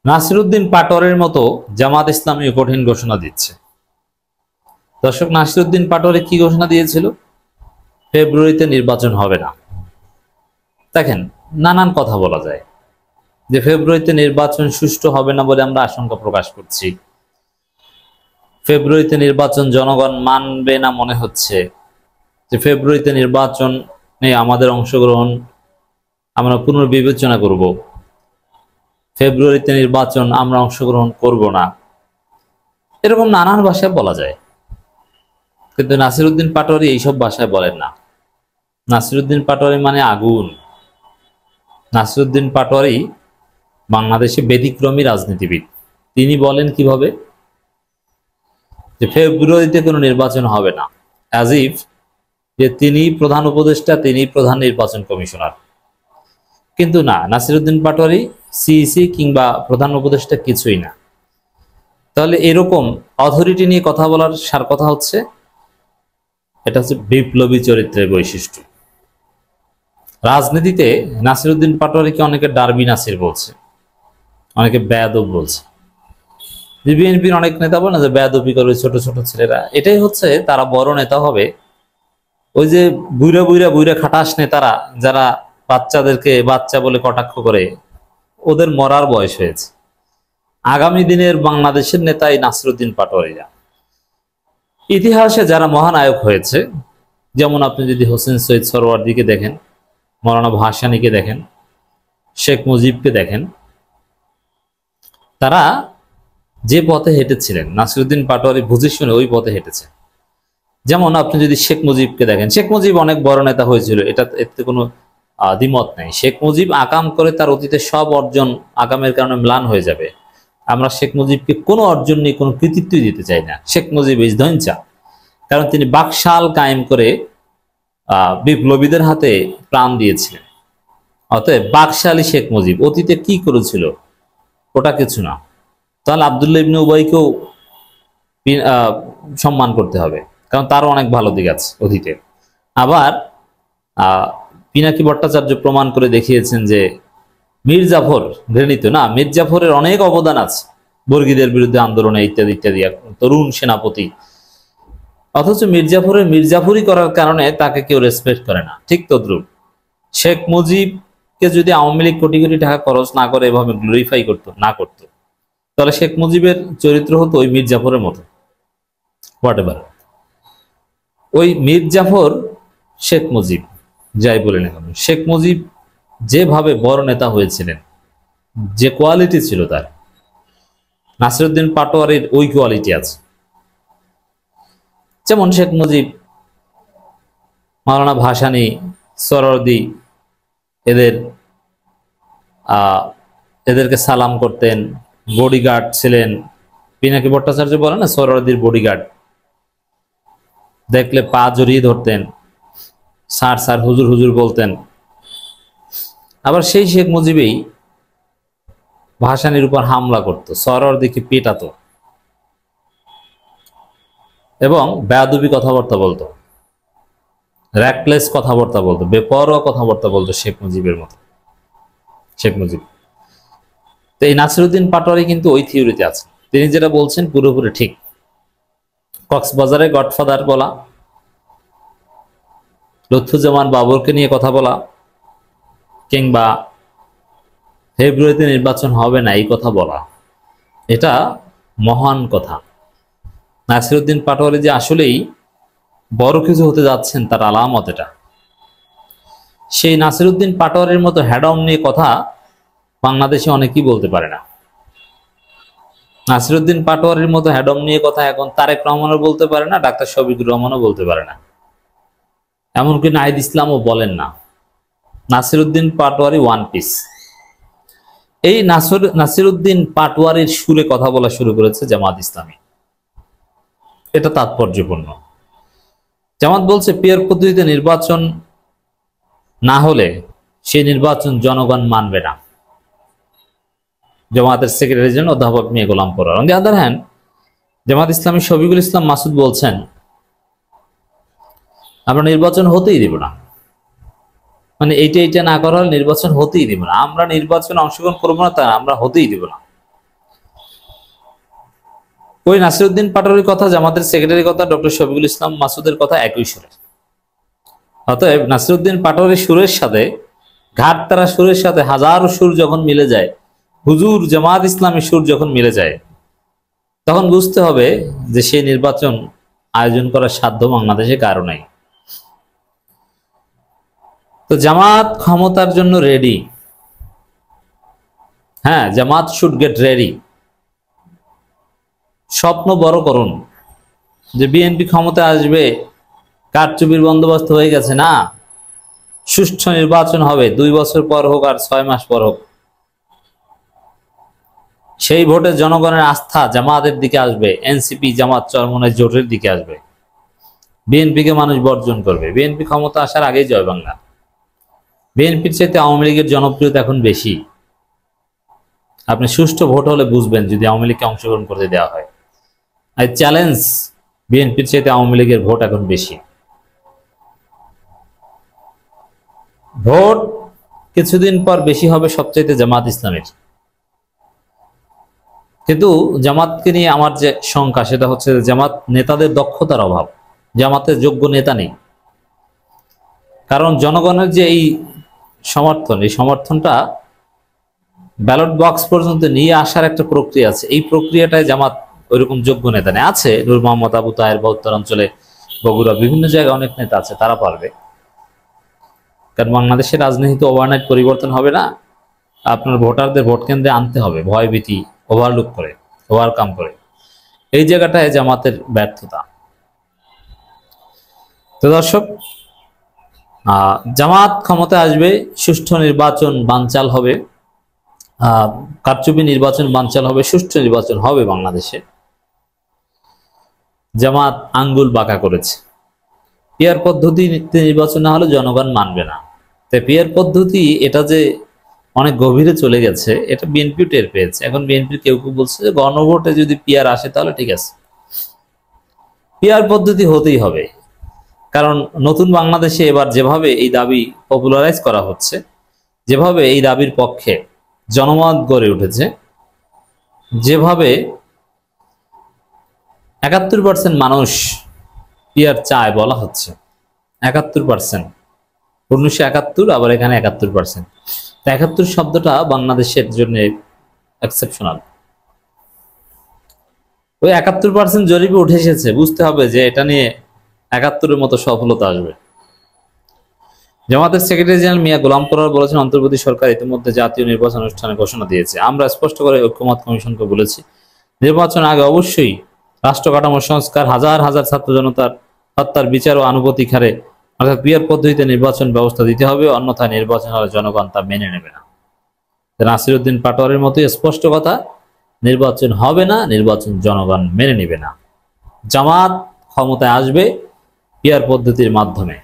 নাসিরউদ্দিন পাটোয়ারির মতো জামাত ইসলামী কঠিন ঘোষণা দিচ্ছে। দর্শক, নাসিরউদ্দিন পাটোয়ারি কি ঘোষণা দিয়েছিল? ফেব্রুয়ারিতে নির্বাচন হবে না। দেখেন, নানান কথা বলা যায় যে ফেব্রুয়ারিতে নির্বাচন সুষ্ঠু হবে না বলে আমরা আশঙ্কা প্রকাশ করছি, ফেব্রুয়ারিতে নির্বাচন জনগণ মানবে না মনে হচ্ছে, যে ফেব্রুয়ারিতে নির্বাচনে আমাদের অংশগ্রহণ আমরা পুনর্বিবেচনা করব, ফেব্রুয়ারিতে নির্বাচন আমরা অংশগ্রহণ করব না, এরকম নানান ভাষায় বলা যায়। কিন্তু নাসিরউদ্দিন পাটোয়ারি এইসব ভাষায় বলেন না। নাসিরউদ্দিন পাটোয়ারি মানে আগুন। নাসিরউদ্দিন পাটোয়ারি বাংলাদেশে ব্যতিক্রমী রাজনীতিবিদ। তিনি বলেন কিভাবে যে ফেব্রুয়ারিতে কোনো নির্বাচন হবে না, অ্যাজ ইফ যে তিনি প্রধান উপদেষ্টা, তিনি প্রধান নির্বাচন কমিশনার। কিন্তু না, নাসিরউদ্দিন পাটোয়ারি সিইসি কিংবা প্রধান উপদেষ্টা কিছুই না। তাহলে এরকম অথরিটি নিয়ে কথা বলার সার কথা হচ্ছে, এটা হচ্ছে বিপ্লবী চরিত্রের বৈশিষ্ট্য। রাজনীতিতে নাসিরউদ্দিন পাটোয়ারিকে অনেকে ডারবি নাসির বলছে, অনেকে বেয়াদব বলছে। বিএনপির অনেক নেতা বলে না যে বেয়াদবি করবে ছোট ছোট ছেলেরা, এটাই হচ্ছে তারা বড় নেতা হবে। ওই যে বুইরা বুইরা বুইরা খাটাস নেতারা যারা বাচ্চাদেরকে বাচ্চা বলে কটাক্ষ করে, ওদের মরার বয়স হয়েছে। আগামী দিনের বাংলাদেশের নেতাই নাসিরউদ্দিন পাটোয়ারিরা। ইতিহাসে যারা মহানায়ক হয়েছে, যেমন আপনি যদি হোসেন শহীদ সরওয়ার্দীকে দেখেন, মৌলানা ভাসানীকে দেখেন, শেখ মুজিবকে দেখেন, তারা যে পথে হেঁটেছিলেন নাসিরউদ্দিন পাটোয়ারি বুঝে শুনে ওই পথে হেঁটেছেন। যেমন আপনি যদি শেখ মুজিবকে দেখেন, শেখ মুজিব অনেক বড় নেতা হয়েছিল, এতে কোনো দ্বিমত নেই। শেখ মুজিব আকাম করে তার অতীতে সব অর্জন আকামের কারণে ম্লান হয়ে যাবে। আমরা শেখ মুজিবকে কোনো অর্জন নিয়ে কোনো কৃতিত্বই দিতে চাই না। শেখ মুজিব ইজ ধ্বংসা, কারণ তিনি বাকশাল কায়েম করে বিপ্লবীদের হাতে প্রাণ দিয়েছিলেন। অতএব বাকশালী শেখ মুজিব অতীতে কি করেছিল ওটা কিছু না। তাহলে আব্দুল্লাহ ইবনে উবাইকেও সম্মান করতে হবে, কারণ তারও অনেক ভালো দিক আছে অতীতে। আবার পিনাকি ভট্টাচার্য প্রমাণ করে দেখিয়েছেন যে মীর জাফর ঘৃণিত না, মীর জাফরের অনেক অবদান আছে বর্গীদের বিরুদ্ধে আন্দোলনে ইত্যাদি ইত্যাদি, তরুণ সেনাপতি। অথচ মির্জাফরই করার কারণে তাকে কেউ রেসপেক্ট করে না। ঠিক তদ্রুপ শেখ মুজিবকে যদি আওয়ামী লীগ কোটি কোটি টাকা খরচ না করে এভাবে গ্লোরিফাই করতো, তাহলে শেখ মুজিবের চরিত্র হতো ওই মির্জাফরের মতো, হোয়াট এভার। ওই মির্জাফর শেখ মুজিব যাই বলে না কেন, শেখ মুজিব যেভাবে বড় নেতা হয়েছিলেন, যে কোয়ালিটি ছিল তার, নাসিরউদ্দিন পাটোয়ারির ওই কোয়ালিটি আছে। যেমন শেখ মুজিব মৌলানা ভাসানী, সরওয়ার্দী এদেরকে সালাম করতেন, বডিগার্ড ছিলেন। পিনাকি ভট্টাচার্য বলে না সরওয়ার্দীর বডিগার্ড, দেখলে পা জড়িয়ে ধরতেন, স্যার স্যার হুজুর হুজুর বলতেন। আবার সেই শেখ মুজিবেই ভাসানীর উপর হামলা করতো, সরওয়ার্দীকে পেটাতো এবং বেয়াদবি কথাবার্তা বলতো, র্যাকলেস কথাবার্তা বলতো, বেপরোয়া কথাবার্তা বলতো শেখ মুজিবের মতো। শেখ মুজিব তো এই নাসিরউদ্দিন পাটোয়ারি কিন্তু ওই থিওরিতে আছে। তিনি যেটা বলছেন পুরোপুরি ঠিক। কক্সবাজারে গডফাদার বলা, লুৎফুজ্জামান বাবরকে নিয়ে কথা বলা, কিংবা ফেব্রুয়ারিতে নির্বাচন হবে না এই কথা বলা, এটা মহান কথা। নাসিরউদ্দিন পাটোয়ারি যে আসলেই বড় কিছু হতে যাচ্ছেন তার আলামত এটা। সেই নাসিরউদ্দিন পাটোয়ারির মতো হ্যাডম নিয়ে কথা বাংলাদেশে অনেকেই বলতে পারে না। নাসিরউদ্দিন পাটোয়ারির মতো হ্যাডম নিয়ে কথা এখন তারেক রহমানও বলতে পারে না, ডাক্তার শফিকুর রহমানও বলতে পারে না, এমনকি নাহিদ ইসলামও বলেন না। Nasiruddin Patwari one piece. এই নাসিরউদ্দিন পাটোয়ারির সুরে কথা বলা শুরু করেছে জামাত ইসলামী। এটা তাৎপর্যপূর্ণ। জামাত বলছে পিয়ার পদ্ধতিতে নির্বাচন না হলে সেই নির্বাচন জনগণ মানবে না। জামাতের সেক্রেটারি জেনারেল অধ্যাপক মিয়া গোলাম পরোয়ার। On the other hand, Jamaat Islami Shafiqul Islam Masud বলছেন আমরা নির্বাচন হতেই দিব না, মানে এইটা না করা হলে নির্বাচন হতেই দিব না। আমরা নির্বাচনে অংশগ্রহণ করবো না, তা আমরা হতেই দিব না। ওই নাসিরউদ্দিন পাটোয়ারির কথা, জামাতের সেক্রেটারির কথা, ডক্টর শফিকুল ইসলাম মাসুদের কথা একই সুরে। অতএব নাসিরউদ্দিন পাটোয়ারির সুরের সাথে, ঘাটতারা সুরের সাথে হাজারো সুর যখন মিলে যায়, হুজুর জামাত ইসলামী সুর যখন মিলে যায়, তখন বুঝতে হবে যে সেই নির্বাচন আয়োজন করার সাধ্য বাংলাদেশে কারো নাই। তো জামাত ক্ষমতার জন্য রেডি। হ্যাঁ, জামাত শুড গেট রেডি। স্বপ্ন বড় করুন যে বিএনপি ক্ষমতায় আসবে, কারচুপির বন্দোবস্ত হয়ে গেছে। না, সুষ্ঠু নির্বাচন হবে, 2 বছর পর হোক আর 6 মাস পর হোক। সেই ভোটে জনগণের আস্থা জামাতের দিকে আসবে, এনসিপি জামাত চরমনের জোটের দিকে আসবে, বিএনপিকে মানুষ বর্জন করবে। বিএনপি ক্ষমতা আসার আগেই জয় বাংলা। বিএনপির চাইতে আওয়ামী লীগের জনপ্রিয়তা এখন বেশি। আপনি সুষ্ঠু ভোট হলে বুঝবেন যদি আওয়ামী লীগকে অংশগ্রহণ করতে দেওয়া হয়। আই চ্যালেঞ্জ, বিএনপির চাইতে আওয়ামী লীগের ভোট এখন বেশি। ভোট কিছুদিন পর বেশি হবে সবচাইতে জামাত ইসলামের। কিন্তু জামাতকে নিয়ে আমার যে শঙ্কা সেটা হচ্ছে জামাত নেতাদের দক্ষতার অভাব, জামাতের যোগ্য নেতা নেই। কারণ জনগণের যে এই সমর্থন, এই সমর্থনটা ব্যালট বক্স পর্যন্ত নিয়ে আসার একটা প্রক্রিয়া আছে। এই প্রক্রিয়াটায় জামাত ওইরকম যোগ্য নেতা নেই। আছে নূর মোহাম্মদ আবু তাহের বা উত্তরাঞ্চলে বগুড়া বিভিন্ন জায়গায় অনেক নেতা আছে, তারা পারবে। কারণ বাংলাদেশের রাজনীতি তো ওভারনাইট পরিবর্তন হবে না। আপনার ভোটারদের ভোট কেন্দ্রে আনতে হবে ভয় ভীতি ওভারলুক করে, ওভারকাম করে। এই জায়গাটায় জামাতের ব্যর্থতা। তো দর্শক, জামাত ক্ষমতায় আসবে, সুষ্ঠু নির্বাচন বানচাল হবে, কারচুপি নির্বাচন বানচাল হবে, সুষ্ঠু নির্বাচন হবে বাংলাদেশে। জামাত আঙ্গুল বাঁকা করেছে। পিয়ার পদ্ধতিতে নির্বাচন না হলে জনগণ মানবে না। তাই পিয়ার পদ্ধতি এটা যে অনেক গভীরে চলে গেছে এটা বিএনপি টের পেয়েছে। এখন বিএনপির কেউ কেউ বলছে যে গণভোটে যদি পিয়ার আসে তাহলে ঠিক আছে, পিয়ার পদ্ধতি হতেই হবে। কারণ নতুন বাংলাদেশে এবার যেভাবে এই দাবি পপুলারাইজ করা হচ্ছে, যেভাবে এই দাবির পক্ষে জনমত গড়ে উঠেছে, যেভাবে 71% মানুষ পিয়ার চায় বলা হচ্ছে, 71%, 1971 আবার এখানে 71%। 71 শব্দটা বাংলাদেশের জন্য এক্সেপশনাল। ওই 71% জরিপে উঠে এসেছে, বুঝতে হবে যে এটা নিয়ে 71-এর মতো সফলতা আসবে। জামাতের সেক্রেটারি জেনারেল মিয়া গোলাম পরোয়ার বলেছেন, অন্তর্বর্তী সরকার ইতিমধ্যে জাতীয় নির্বাচন অনুষ্ঠানের ঘোষণা দিয়েছে। আমরা স্পষ্ট করে ঐক্যমত কমিশনকে বলেছি, নির্বাচন আগে অবশ্যই রাষ্ট্র কাঠামো সংস্কার, হাজার হাজার ছাত্র জনতার হত্যার বিচার ও আনুপাতিক হারে অর্থাৎ পিয়ার পদ্ধতিতে নির্বাচন ব্যবস্থা দিতে হবে, অন্যথায় নির্বাচন হলে জনগণ তা মেনে নেবে না। নাসিরউদ্দিন পাটোয়ারির মতোই স্পষ্ট কথা, নির্বাচন হবে না, নির্বাচন জনগণ মেনে নেবে না। জামাত ক্ষমতায় আসবে পিয়ার পদ্ধতির মাধ্যমে।